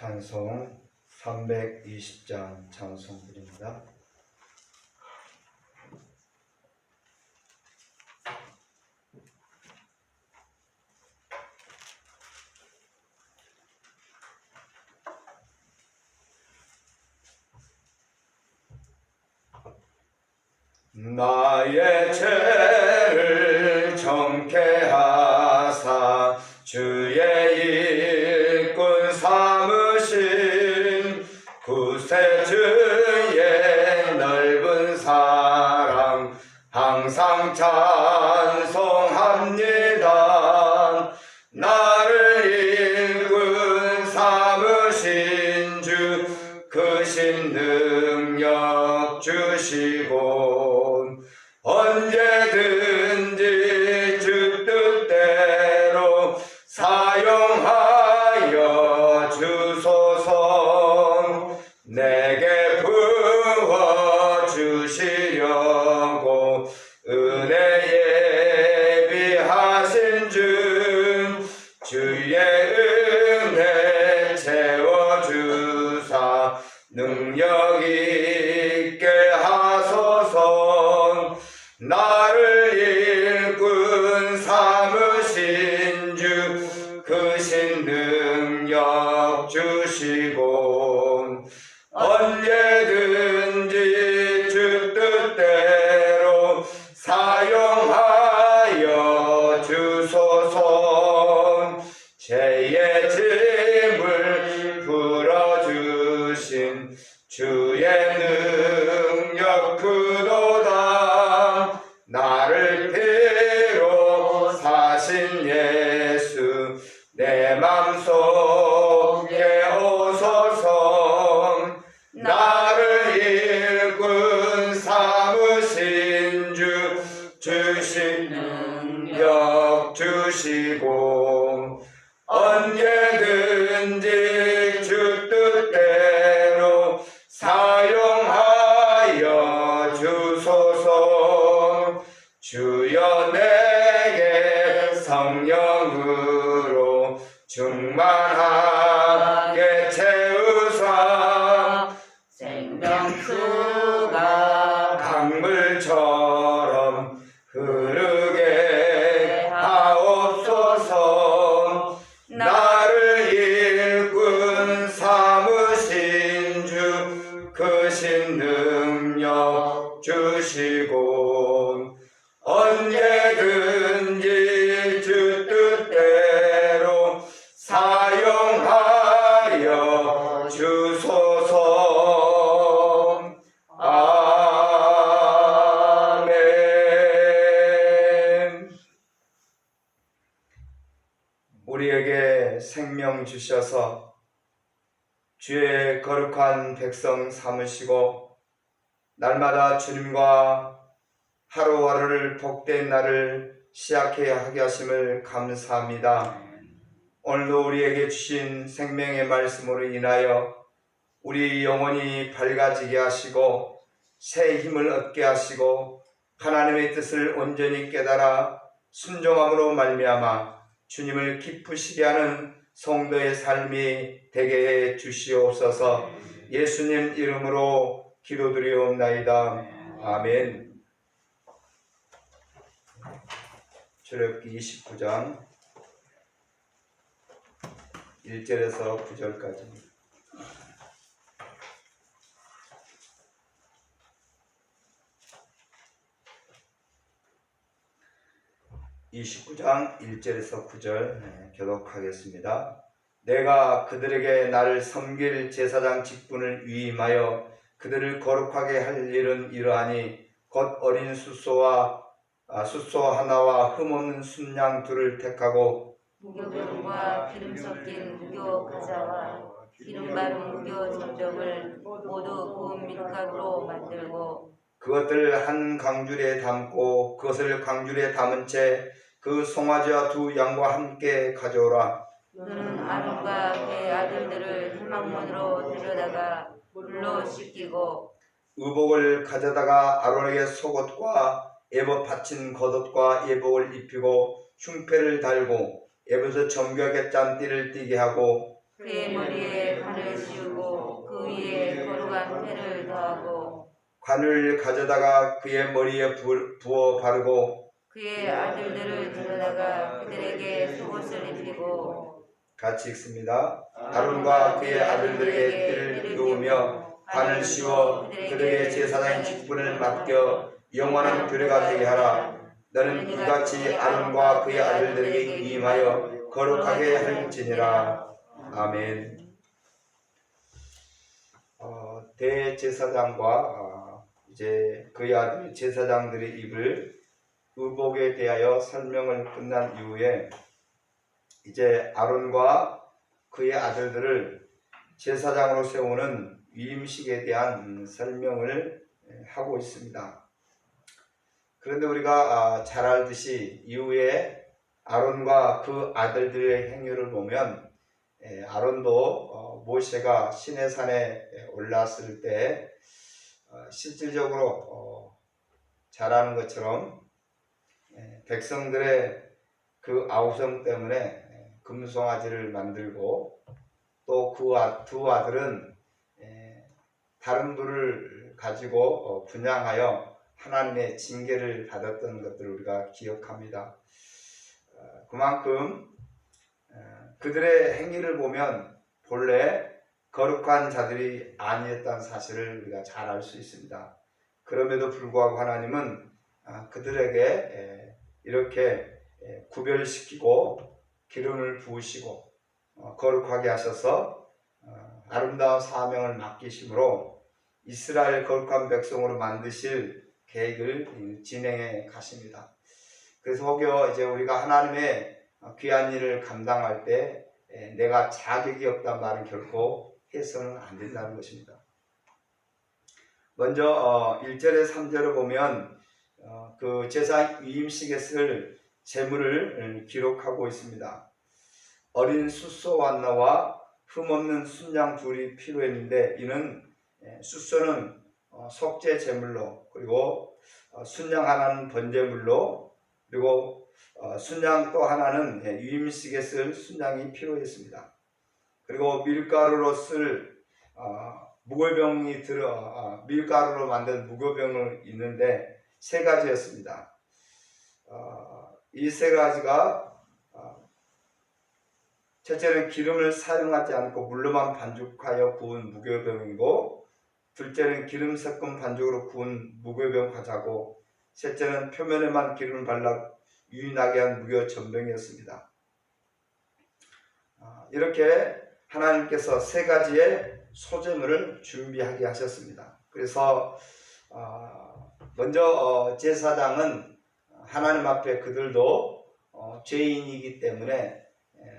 찬송 320장 찬송드립니다. 나의 죄를 정케 하사 주의 일꾼 삼으신 구세주의 넓은 사랑 항상 찬송합니다. 나를 일꾼 삼으신 주 크신 능력 주시고 언제든지 주 뜻대로 사용하여 주소서. 내게 부어 주시려고 은혜 예비하신 주 주의 은혜 채워주사 능력 있게 하소서. 나를 일꾼 삼으신 주 크신 능력 주시고 언제든지 주 뜻대로 사용하여 주소서. 죄의 짐을 풀어주신 주의 능력 크도다. 나를 피로 사신 예수 내 맘속에 오소서. 나를 일꾼 삼으신 주 주신 능력 주시고 언제든지 주 뜻대로 사용하여 주소서. 주여 내게 성령으로 충만하게 채우사 생명수가 강물처럼 흐르게 하옵소서. 나를 일꾼 삼으신 주 크신 능력 주시고 언제든지 주 뜻대로 사용하여 주소서. 아멘. 우리에게 생명 주셔서 주의 거룩한 백성 삼으시고 날마다 주님과 하루하루를 복된 날을 시작해 하게 하심을 감사합니다. 오늘도 우리에게 주신 생명의 말씀으로 인하여 우리 영혼이 밝아지게 하시고 새 힘을 얻게 하시고 하나님의 뜻을 온전히 깨달아 순종함으로 말미암아 주님을 기쁘시게 하는 성도의 삶이 되게 해 주시옵소서. 예수님 이름으로 기도드리옵나이다. 아멘. 출애굽기 29장 1절에서 9절까지입니다. (29장) 1절에서 9절 교독하겠습니다. 내가 그들에게 나를 섬길 제사장 직분을 위임하여 그들을 거룩하게 할 일은 이러하니 곧 어린 숫소 하나와 흠없는 순양 둘을 택하고 무교병과 기름 섞인 무교 가자와 기름 바른 무교 전적을 모두 구운 밀가루로 만들고 그것들을 한 강줄에 담고 그것을 강줄에 담은 채 그 송아지와 두 양과 함께 가져오라. 너는 아론과 그의 아들들을 회막문으로 데려다가 물로 씻기고 의복을 가져다가 아론에게 속옷과 에봇 받친 겉옷과 예복을 입히고 흉패를 달고 에봇의 정교하게 짠 띠를 띠게 하고 그의 머리에 관을 씌우고 그 위에 거룩한 패를 더하고 관을 가져다가 그의 머리에 부어 바르고 그의 아들들을 데려다가 그들에게 속옷을 입히고 같이 읽습니다. 아론과 그의 아들들에게 피를 비우며 관을 씌워 그들에게 제사장의 직분을 맡겨 영원한 규례가 되게 하라. 너는 이같이 아론과 그의 아들들에게 위임하여 거룩하게 할지니라. 아멘. 대제사장과 이제 그의 아들 제사장들이 입을 의복에 대하여 설명을 끝난 이후에 이제 아론과 그의 아들들을 제사장으로 세우는 위임식에 대한 설명을 하고 있습니다. 그런데 우리가 잘 알듯이 이후에 아론과 그 아들들의 행위를 보면 아론도 모세가 시내산에 올랐을 때 실질적으로 잘하는 것처럼 백성들의 그 아우성 때문에 금송아지를 만들고 또 그 두 아들은 다른 불을 가지고 분향하여 하나님의 징계를 받았던 것들을 우리가 기억합니다. 그만큼 그들의 행위를 보면 본래 거룩한 자들이 아니었다는 사실을 우리가 잘 알 수 있습니다. 그럼에도 불구하고 하나님은 그들에게 이렇게 구별시키고 기름을 부으시고 거룩하게 하셔서 아름다운 사명을 맡기심으로 이스라엘 거룩한 백성으로 만드실 계획을 진행해 가십니다. 그래서 혹여 이제 우리가 하나님의 귀한 일을 감당할 때 내가 자격이 없단 말은 결코 해서는 안 된다는 것입니다. 먼저 1절에 3절을 보면 그 제사 위임식에 쓸 제물을 기록하고 있습니다. 어린 숫소 하나와 흠없는 순양 둘이 필요했는데 이는 숫소는 속죄 제물로, 그리고 순양 하나는 번제물로, 그리고 순양 또 하나는 위임식에 쓸 순양이 필요했습니다. 그리고 밀가루로 쓸 무교병이 밀가루로 만든 무교병이 있는데 세 가지였습니다. 이 세 가지가 첫째는 기름을 사용하지 않고 물로만 반죽하여 구운 무교병이고, 둘째는 기름 섞은 반죽으로 구운 무교병 과자고, 셋째는 표면에만 기름을 발라 유인하게 한 무교 전병이었습니다. 이렇게 하나님께서 세 가지의 소제물을 준비하게 하셨습니다. 그래서 먼저 제사장은 하나님 앞에 그들도 죄인이기 때문에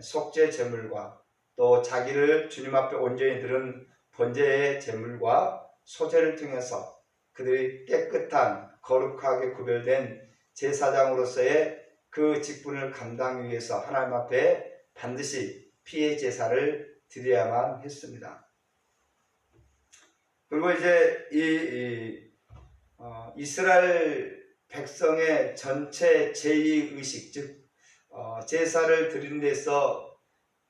속죄 제물과 또 자기를 주님 앞에 온전히 드린 번제의 제물과 소제를 통해서 그들이 깨끗한 거룩하게 구별된 제사장으로서의 그 직분을 감당하기 위해서 하나님 앞에 반드시 피의 제사를 드려야만 했습니다. 그리고 이제 이스라엘 백성의 전체 제의의식, 즉 제사를 드리는 데서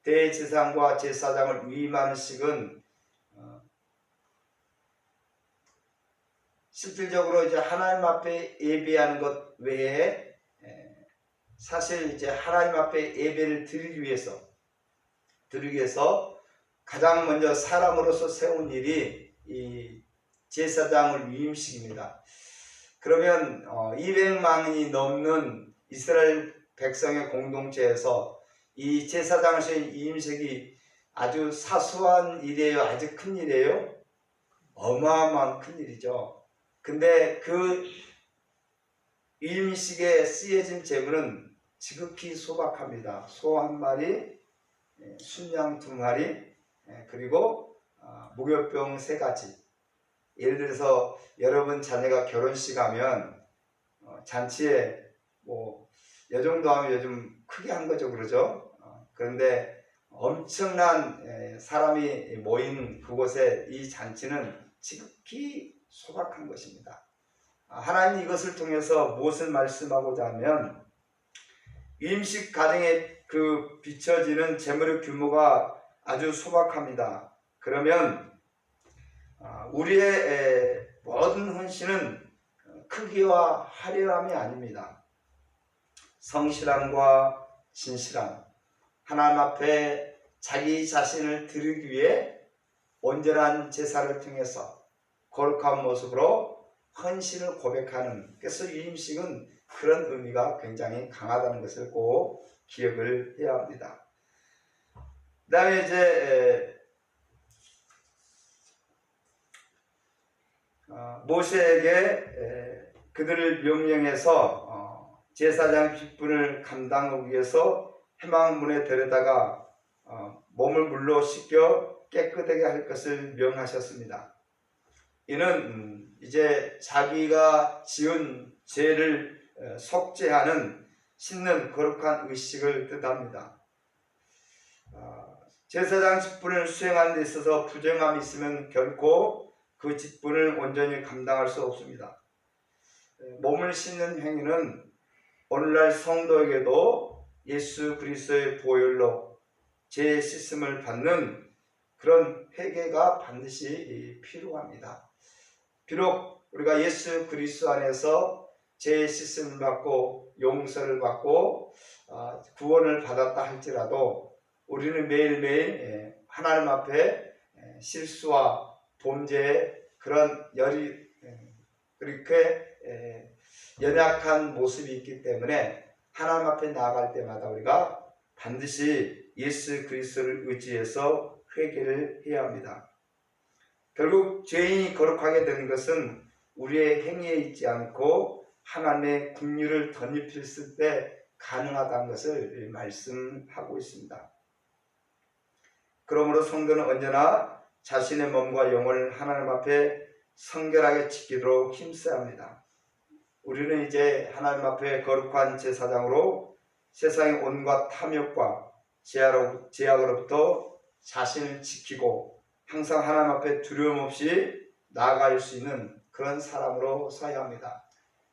대제사장과 제사장을 위임하는 식은 실질적으로 이제 하나님 앞에 예배하는 것 외에 사실 이제 하나님 앞에 예배를 드리기 위해서 가장 먼저 사람으로서 세운 일이 이 제사장을 위임식입니다. 그러면 200만이 넘는 이스라엘 백성의 공동체에서 이 제사장을 세운 위임식이 아주 사소한 일이에요? 아주 큰 일이에요? 어마어마한 큰 일이죠. 근데 그 위임식에 쓰여진 제물은 지극히 소박합니다. 소 한 마리, 순양 두 마리, 그리고 무교병 세 가지. 예를 들어서 여러분 자녀가 결혼식 하면 잔치에 요 정도 하면 요즘 크게 한 거죠, 그러죠? 그런데 엄청난 사람이 모인 그곳에 이 잔치는 지극히 소박한 것입니다. 하나님이 이것을 통해서 무엇을 말씀하고자 하면 위임식 가정에 그 비춰지는 제물의 규모가 아주 소박합니다. 그러면 우리의 모든 헌신은 크기와 화려함이 아닙니다. 성실함과 진실함, 하나님 앞에 자기 자신을 드리기 위해 온전한 제사를 통해서 거룩한 모습으로 헌신을 고백하는, 그래서 유임식은 그런 의미가 굉장히 강하다는 것을 꼭 기억을 해야 합니다. 그 다음에 이제 모세에게 그들을 명령해서 제사장 직분을 감당하기 위해서 회막문에 데려다가 몸을 물로 씻겨 깨끗하게 할 것을 명하셨습니다. 이는 이제 자기가 지은 죄를 속죄하는 씻는 거룩한 의식을 뜻합니다. 제사장 직분을 수행하는 데 있어서 부정함이 있으면 결코 그 직분을 온전히 감당할 수 없습니다. 몸을 씻는 행위는 오늘날 성도에게도 예수 그리스도의 보혈로 죄 씻음을 받는 그런 회개가 반드시 필요합니다. 비록 우리가 예수 그리스도 안에서 죄 씻음을 받고 용서를 받고 구원을 받았다 할지라도 우리는 매일매일 하나님 앞에 실수와 범죄의 그런 그렇게 연약한 모습이 있기 때문에 하나님 앞에 나아갈 때마다 우리가 반드시 예수 그리스도를 의지해서 회개를 해야 합니다. 결국 죄인이 거룩하게 되는 것은 우리의 행위에 있지 않고 하나님의 긍휼을 덧입혔을 때 가능하다는 것을 말씀하고 있습니다. 그러므로 성도는 언제나 자신의 몸과 영혼을 하나님 앞에 성결하게 지키도록 힘써야 합니다. 우리는 이제 하나님 앞에 거룩한 제사장으로 세상의 온갖 탐욕과 제약으로부터 자신을 지키고 항상 하나님 앞에 두려움 없이 나아갈 수 있는 그런 사람으로 서야 합니다.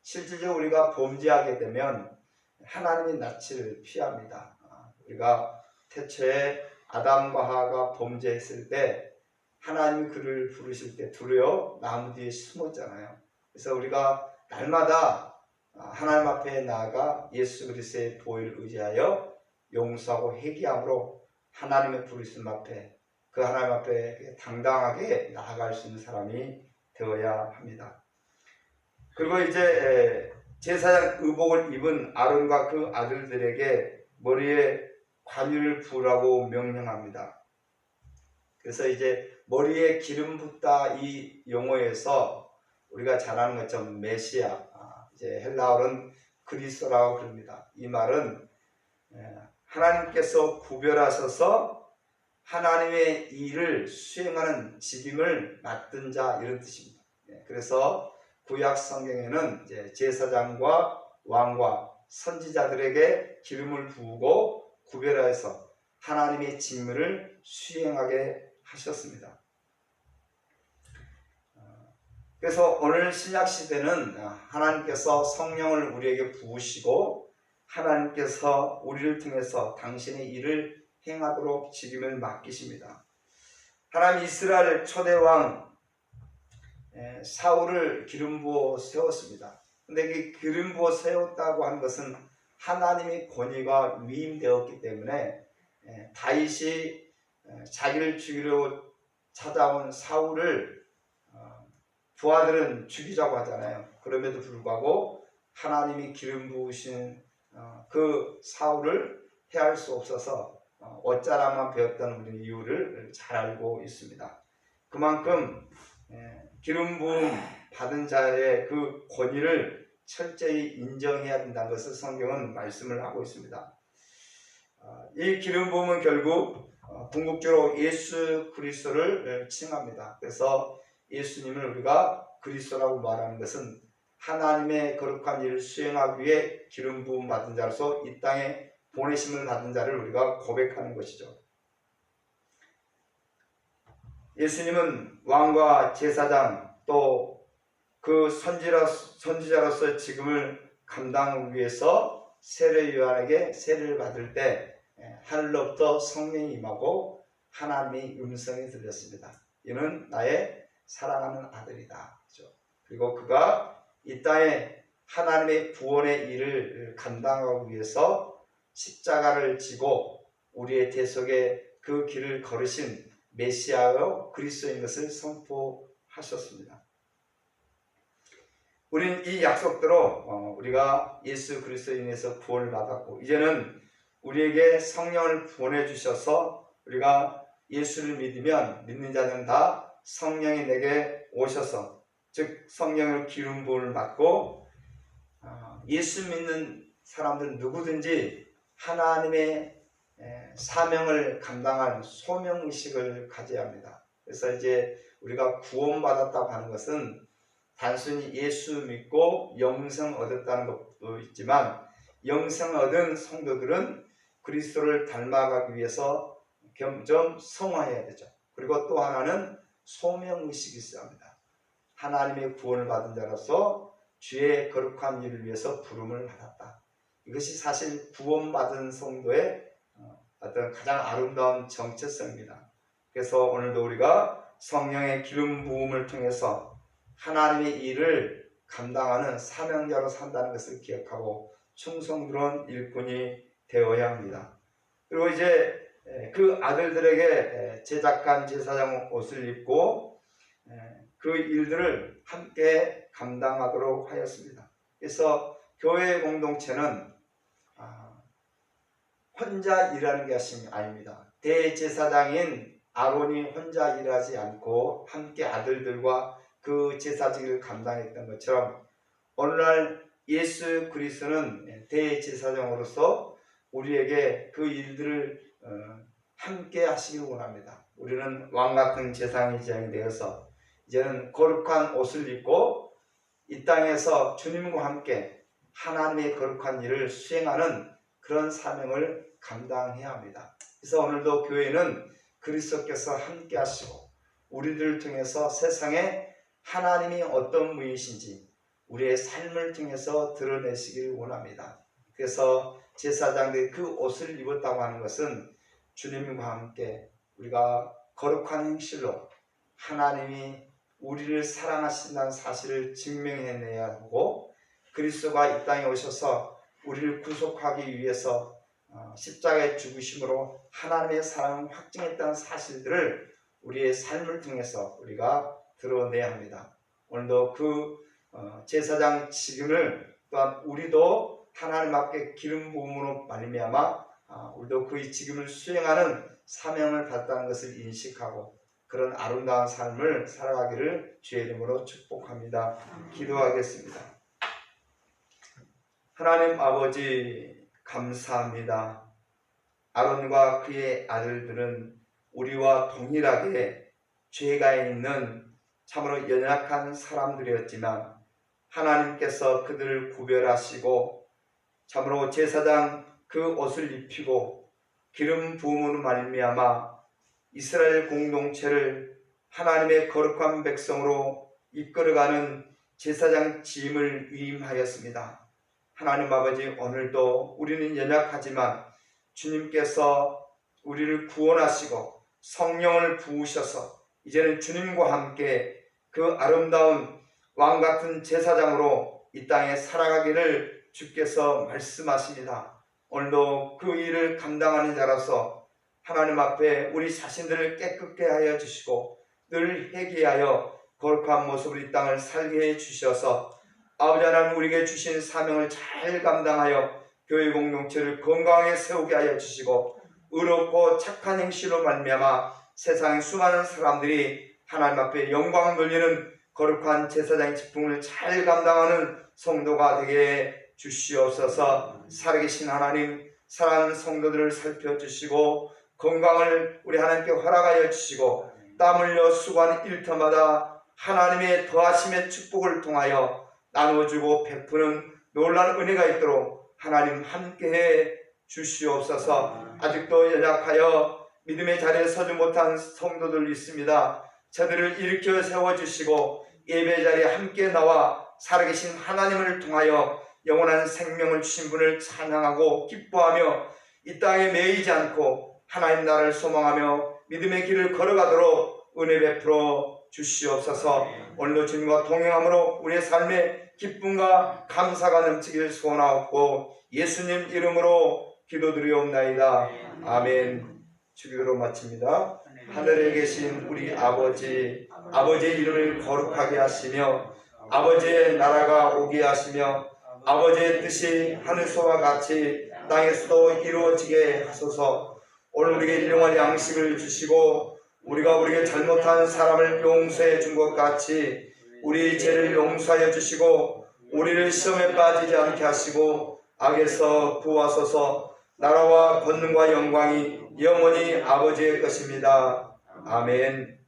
실질적으로 우리가 범죄하게 되면 하나님의 낯을 피합니다. 우리가 태초에 아담과 하와가 범죄했을 때 하나님이 그를 부르실 때 두려워 나무 뒤에 숨었잖아요. 그래서 우리가 날마다 하나님 앞에 나아가 예수 그리스도의 보혈을 의지하여 용서하고 회개함으로 하나님의 부르심 앞에 그 하나님 앞에 당당하게 나아갈 수 있는 사람이 되어야 합니다. 그리고 이제 제사장 의복을 입은 아론과 그 아들들에게 머리에 관유를 부으라고 명령합니다. 그래서 이제 머리에 기름 붓다 이 용어에서 우리가 잘 아는 것처럼 메시아, 이제 헬라어는 그리스도라고 부릅니다. 이 말은 하나님께서 구별하셔서 하나님의 일을 수행하는 직임을 맡은 자 이런 뜻입니다. 그래서 구약 성경에는 이제 제사장과 왕과 선지자들에게 기름을 부으고 구별하여서 하나님의 직무를 수행하게 하셨습니다. 그래서 오늘 신약 시대는 하나님께서 성령을 우리에게 부으시고 하나님께서 우리를 통해서 당신의 일을 행하도록 직임을 맡기십니다. 하나님 이스라엘 초대왕 사울을 기름 부어 세웠습니다. 근데 그 기름 부어 세웠다고 하는 것은 하나님의 권위가 위임되었기 때문에 다윗이 자기를 죽이려 찾아온 사울을 부하들은 죽이자고 하잖아요. 그럼에도 불구하고 하나님이 기름 부으신 그 사울을 해할 수 없어서 어짜라만 배웠던 우리는 이유를 잘 알고 있습니다. 그만큼 기름 부음 받은 자의 그 권위를 철저히 인정해야 된다는 것을 성경은 말씀을 하고 있습니다. 이 기름 부음은 결국 궁극적으로 예수 그리스도를 칭합니다. 그래서 예수님을 우리가 그리스도라고 말하는 것은 하나님의 거룩한 일을 수행하기 위해 기름 부음 받은 자로서 이 땅에 보내심을 받은 자를 우리가 고백하는 것이죠. 예수님은 왕과 제사장 또 그 선지자로서의 직임을 감당하기 위해서 세례 요한에게 세례를 받을 때 하늘로부터 성령이 임하고 하나님의 음성이 들렸습니다. 이는 나의 사랑하는 아들이다. 그렇죠? 그리고 그가 이 땅에 하나님의 구원의 일을 감당하기 위해서 십자가를 지고 우리의 대속에 그 길을 걸으신 메시아요 그리스도인 것을 선포하셨습니다. 우리는 이 약속대로 우리가 예수 그리스도에 인해서 구원을 받았고 이제는 우리에게 성령을 보내주셔서 우리가 예수를 믿는 자는 다 성령이 내게 오셔서 즉 성령을 기름 부음을 받고 예수 믿는 사람들 누구든지 하나님의 사명을 감당할 소명의식을 가져야 합니다. 그래서 이제 우리가 구원받았다고 하는 것은 단순히 예수 믿고 영생 얻었다는 것도 있지만 영생 얻은 성도들은 그리스도를 닮아가기 위해서 점점 성화해야 되죠. 그리고 또 하나는 소명의식이 있어야 합니다. 하나님의 구원을 받은 자로서 주의 거룩한 일을 위해서 부름을 받았다. 이것이 사실 구원받은 성도의 어떤 가장 아름다운 정체성입니다. 그래서 오늘도 우리가 성령의 기름 부음을 통해서 하나님의 일을 감당하는 사명자로 산다는 것을 기억하고 충성스러운 일꾼이 되어야 합니다. 그리고 이제 그 아들들에게 제작한 제사장 옷을 입고 그 일들을 함께 감당하도록 하였습니다. 그래서 교회 공동체는 혼자 일하는 것이 아닙니다. 대제사장인 아론이 혼자 일하지 않고 함께 아들들과 그 제사직을 감당했던 것처럼 오늘날 예수 그리스도는 대제사장으로서 우리에게 그 일들을 함께 하시길 원합니다. 우리는 왕같은 제사장이 되어서 이제는 거룩한 옷을 입고 이 땅에서 주님과 함께 하나님의 거룩한 일을 수행하는 그런 사명을 감당해야 합니다. 그래서 오늘도 교회는 그리스도께서 함께 하시고 우리들을 통해서 세상에 하나님이 어떤 분이신지 우리의 삶을 통해서 드러내시길 원합니다. 그래서 제사장들이 그 옷을 입었다고 하는 것은 주님과 함께 우리가 거룩한 행실로 하나님이 우리를 사랑하신다는 사실을 증명해내야 하고 그리스도가 이 땅에 오셔서 우리를 구속하기 위해서 십자가의 죽으심으로 하나님의 사랑을 확증했다는 사실들을 우리의 삶을 통해서 우리가 드러내야 합니다. 오늘도 그 제사장 직임을 또한 우리도 하나님 앞에 기름 부음으로 말미암아 우리도 그 직임을 수행하는 사명을 받았다는 것을 인식하고 그런 아름다운 삶을 살아가기를 주의 이름으로 축복합니다. 기도하겠습니다. 하나님 아버지 감사합니다. 아론과 그의 아들들은 우리와 동일하게 죄가 있는 참으로 연약한 사람들이었지만 하나님께서 그들을 구별하시고 참으로 제사장 그 옷을 입히고 기름 부음으로 말미암아 이스라엘 공동체를 하나님의 거룩한 백성으로 이끌어가는 제사장 직임을 위임하였습니다. 하나님 아버지 오늘도 우리는 연약하지만 주님께서 우리를 구원하시고 성령을 부으셔서 이제는 주님과 함께 그 아름다운 왕같은 제사장으로 이 땅에 살아가기를 주께서 말씀하십니다. 오늘도 그 일을 감당하는 자라서 하나님 앞에 우리 자신들을 깨끗게 하여 주시고 늘 회개하여 거룩한 모습으로 이 땅을 살게 해 주셔서 아버지 하나님 우리에게 주신 사명을 잘 감당하여 교회 공동체를 건강하게 세우게 하여 주시고 의롭고 착한 행실로 말미암아 세상의 수많은 사람들이 하나님 앞에 영광 돌리는 거룩한 제사장의 직분을 잘 감당하는 성도가 되게 주시옵소서. 살아계신 하나님 사랑하는 성도들을 살펴주시고 건강을 우리 하나님께 허락하여 주시고 땀 흘려 수고하는 일터마다 하나님의 더하심의 축복을 통하여 나눠주고 베푸는 놀라운 은혜가 있도록 하나님 함께해 주시옵소서. 아직도 연약하여 믿음의 자리에 서지 못한 성도들 있습니다. 저들을 일으켜 세워주시고 예배 자리에 함께 나와 살아계신 하나님을 통하여 영원한 생명을 주신 분을 찬양하고 기뻐하며 이 땅에 매이지 않고 하나님 나라를 소망하며 믿음의 길을 걸어가도록 은혜 베풀어 주시옵소서. 오늘도 주님과 동행함으로 우리의 삶에 기쁨과 감사가 넘치길 소원하옵고 예수님 이름으로 기도드리옵나이다. 아멘. 주기도로 마칩니다. 하늘에 계신 우리 아버지, 아버지의 이름을 거룩하게 하시며 아버지의 나라가 오게 하시며 아버지의 뜻이 하늘서와 같이 땅에서도 이루어지게 하소서. 오늘 우리에게 일용할 양식을 주시고 우리가 우리에게 잘못한 사람을 용서해 준 것 같이 우리 죄를 용서하여 주시고 우리를 시험에 빠지지 않게 하시고 악에서 구하소서. 나라와 권능과 영광이 영원히 아버지의 것입니다. 아멘.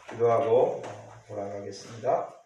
기도하고 돌아가겠습니다.